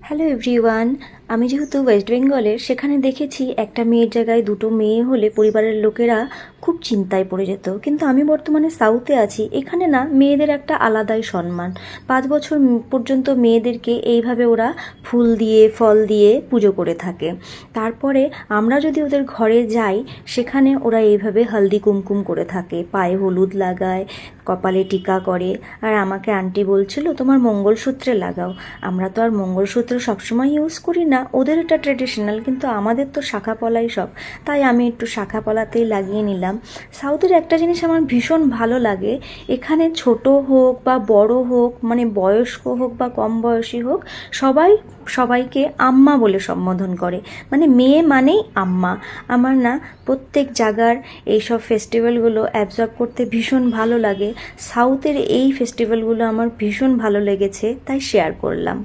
Hello everyone. আমি যেহেতু West বেঙ্গলের, সেখানে দেখেছি একটা মেয়ের জায়গায় দুটো মেয়ে হলে পরিবারের লোকেরা খুব চিন্তায় পড়ে যেত। কিন্তু আমি বর্তমানে সাউথে আছি, এখানে না মেয়েদের একটা আলাদাই সম্মান। 5 বছর পর্যন্ত মেয়েদেরকে এইভাবে ওরা ফুল দিয়ে ফল দিয়ে পুজো করে থাকে। তারপরে আমরা যদি ওদের ঘরে যাই, সেখানে ওরা এইভাবে হলদি কুমকুম করে থাকে, পায়ে হলুদ লাগায়, কপালে টিকা করে। আর আমাকে আন্টি বলছিল তোমার মঙ্গলসূত্রে লাগাও। আমরা তো আর মঙ্গলসূত্র সবসময় ইউজ করি না, ওদের এটা ট্রেডিশনাল, কিন্তু আমাদের তো শাখা পলাই সব। তাই আমি একটু শাখা পলাতেই লাগিয়ে নিলাম। সাউথের একটা জিনিস আমার ভীষণ ভালো লাগে, এখানে ছোট হোক বা বড় হোক, মানে বয়স্ক হোক বা কম বয়সী হোক, সবাই সবাইকে আম্মা বলে সম্বোধন করে। মানে মেয়ে মানেই আম্মা। আমার না প্রত্যেক জায়গার এইসব ফেস্টিভ্যালগুলো অ্যাবজর্ব করতে ভীষণ ভালো লাগে। সাউথের এই ফেস্টিভ্যালগুলো আমার ভীষণ ভালো লেগেছে, তাই শেয়ার করলাম।